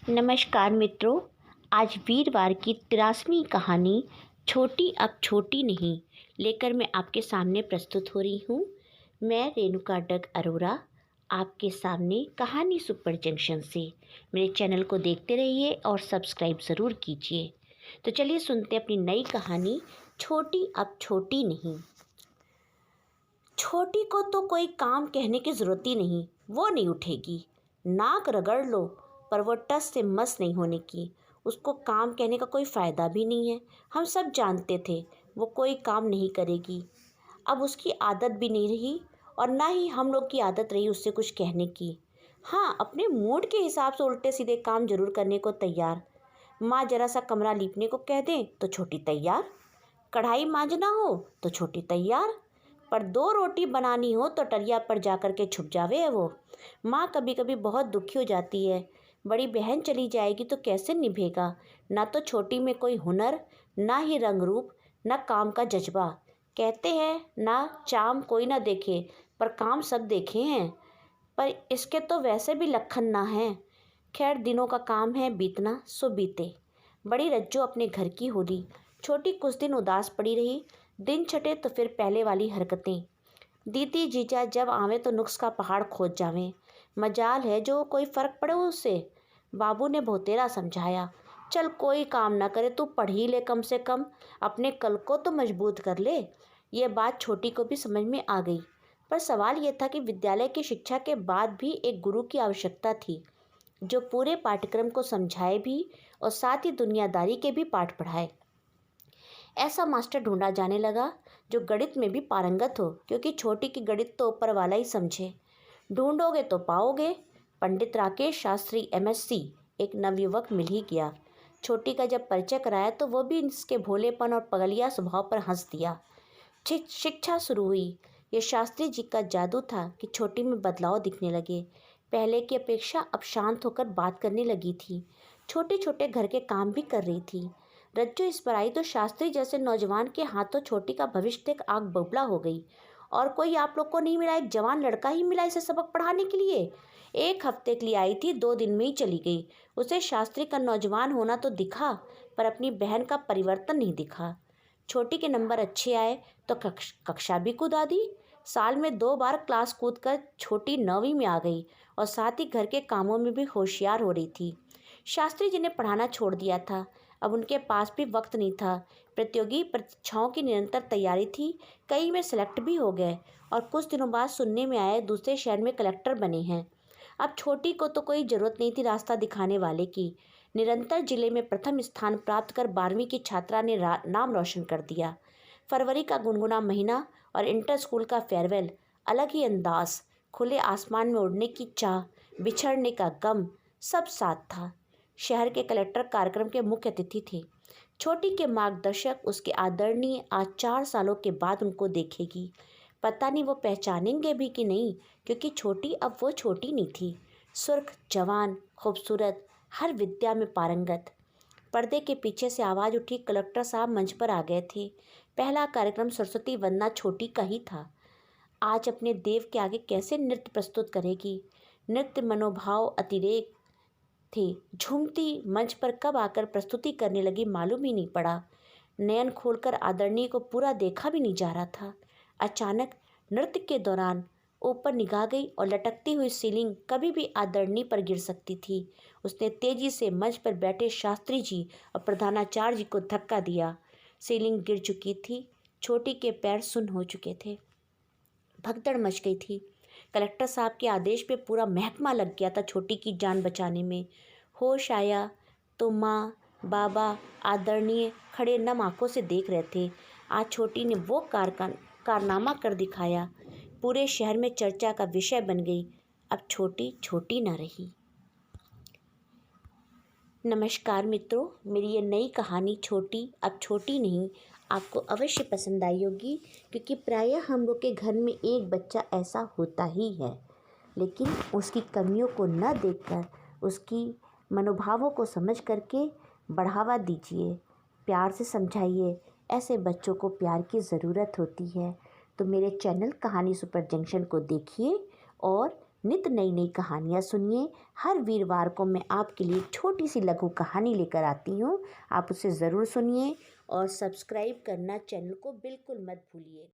नमस्कार मित्रों। आज वीरवार की 83वीं कहानी छोटी अब छोटी नहीं लेकर मैं आपके सामने प्रस्तुत हो रही हूँ। मैं रेणुका डग अरोरा आपके सामने कहानी सुपर जंक्शन से। मेरे चैनल को देखते रहिए और सब्सक्राइब ज़रूर कीजिए। तो चलिए सुनते अपनी नई कहानी छोटी अब छोटी नहीं। छोटी को तो कोई काम कहने की ज़रूरत ही नहीं, वो नहीं उठेगी। नाक रगड़ लो पर वो टस से मस नहीं होने की। उसको काम कहने का कोई फ़ायदा भी नहीं है। हम सब जानते थे वो कोई काम नहीं करेगी। अब उसकी आदत भी नहीं रही और ना ही हम लोग की आदत रही उससे कुछ कहने की। हाँ, अपने मूड के हिसाब से उल्टे सीधे काम जरूर करने को तैयार। माँ जरा सा कमरा लीपने को कह दें तो छोटी तैयार। कढ़ाई मांजना हो तो छोटी तैयार। पर 2 रोटी बनानी हो तो टरिया पर जाकर के छुप जावे है वो। माँ कभी कभी बहुत दुखी हो जाती है। बड़ी बहन चली जाएगी तो कैसे निभेगा। ना तो छोटी में कोई हुनर, ना ही रंग रूप, ना काम का जज्बा। कहते हैं ना चाम कोई ना देखे पर काम सब देखे हैं। पर इसके तो वैसे भी लखन ना है। खैर, दिनों का काम है बीतना सो बीते। बड़ी रज्जो अपने घर की होली। छोटी कुछ दिन उदास पड़ी रही। दिन छटे तो फिर पहले वाली हरकतें। दीदी जीजा जब आवे तो नुक्स का पहाड़ खोद जावें। मजाल है जो कोई फ़र्क पड़े उससे। बाबू ने बहुतेरा समझाया, चल कोई काम ना करे तू पढ़ ही ले, कम से कम अपने कल को तो मजबूत कर ले। ये बात छोटी को भी समझ में आ गई। पर सवाल यह था कि विद्यालय की शिक्षा के बाद भी एक गुरु की आवश्यकता थी, जो पूरे पाठ्यक्रम को समझाए भी और साथ ही दुनियादारी के भी पाठ पढ़ाए। ऐसा मास्टर ढूंढा जाने लगा जो गणित में भी पारंगत हो, क्योंकि छोटी की गणित तो ऊपर वाला ही समझे। ढूंढोगे तो पाओगे। पंडित राकेश शास्त्री MSc एक नवयुवक मिल ही गया। छोटी का जब परिचय कराया तो वो भी इसके भोलेपन और पगलिया स्वभाव पर हंस दिया। शिक्षा शुरू हुई। ये शास्त्री जी का जादू था कि छोटी में बदलाव दिखने लगे। पहले की अपेक्षा अब शांत होकर बात करने लगी थी। छोटे छोटे घर के काम भी कर रही थी। रज्जो इस पर आई तो शास्त्री जैसे नौजवान के हाथों छोटी का भविष्य देख आग बबूला हो गई। और कोई आप लोग को नहीं मिला, एक जवान लड़का ही मिला इसे सबक पढ़ाने के लिए। 1 हफ्ते के लिए आई थी, 2 दिन में ही चली गई। उसे शास्त्री का नौजवान होना तो दिखा, पर अपनी बहन का परिवर्तन नहीं दिखा। छोटी के नंबर अच्छे आए तो कक्षा भी कूदा दी। साल में 2 बार क्लास कूद कर छोटी 9वीं में आ गई और साथ ही घर के कामों में भी होशियार हो रही थी। शास्त्री जी ने पढ़ाना छोड़ दिया था। अब उनके पास भी वक्त नहीं था। प्रतियोगी परीक्षाओं की निरंतर तैयारी थी। कई में सेलेक्ट भी हो गए और कुछ दिनों बाद सुनने में आए दूसरे शहर में कलेक्टर बने हैं। अब छोटी को तो कोई ज़रूरत नहीं थी रास्ता दिखाने वाले की। निरंतर जिले में प्रथम स्थान प्राप्त कर 12वीं की छात्रा ने नाम रोशन कर दिया। फरवरी का गुनगुना महीना और इंटर स्कूल का फेयरवेल, अलग ही अंदाज। खुले आसमान में उड़ने की चाह, बिछड़ने का गम, सब साथ था। शहर के कलेक्टर कार्यक्रम के मुख्य अतिथि थे। छोटी के मार्गदर्शक उसके आदरणीय आज 4 सालों के बाद उनको देखेगी। पता नहीं वो पहचानेंगे भी कि नहीं, क्योंकि छोटी अब वो छोटी नहीं थी। सुर्ख, जवान, खूबसूरत, हर विद्या में पारंगत। पर्दे के पीछे से आवाज़ उठी, कलेक्टर साहब मंच पर आ गए थे। पहला कार्यक्रम सरस्वती वंदना छोटी का ही था। आज अपने देव के आगे कैसे नृत्य प्रस्तुत करेगी। नृत्य मनोभाव अतिरेक थे। झूमती मंच पर कब आकर प्रस्तुति करने लगी मालूम ही नहीं पड़ा। नयन खोलकर आदरणीय को पूरा देखा भी नहीं जा रहा था। अचानक नृत्य के दौरान ऊपर निगाह गई और लटकती हुई सीलिंग कभी भी आदरणीय पर गिर सकती थी। उसने तेजी से मंच पर बैठे शास्त्री जी और प्रधानाचार्य जी को धक्का दिया। सीलिंग गिर चुकी थी। छोटी के पैर सुन्न हो चुके थे। भगदड़ मच गई थी। कलेक्टर साहब के आदेश पे पूरा महकमा लग गया था छोटी की जान बचाने में। होश आया तो माँ, बाबा, आदरणीय खड़े नम आंखों से देख रहे थे। आज छोटी ने वो कारनामा कर दिखाया। पूरे शहर में चर्चा का विषय बन गई। अब छोटी छोटी न रही। नमस्कार मित्रों, मेरी ये नई कहानी छोटी अब छोटी नहीं आपको अवश्य पसंद आई होगी, क्योंकि प्रायः हम लोग के घर में एक बच्चा ऐसा होता ही है। लेकिन उसकी कमियों को न देखकर उसकी मनोभावों को समझ करके बढ़ावा दीजिए, प्यार से समझाइए। ऐसे बच्चों को प्यार की ज़रूरत होती है। तो मेरे चैनल कहानी सुपर जंक्शन को देखिए और नित नई नई कहानियाँ सुनिए। हर वीरवार को मैं आपके लिए छोटी सी लघु कहानी लेकर आती हूँ। आप उसे ज़रूर सुनिए और सब्सक्राइब करना चैनल को बिल्कुल मत भूलिए।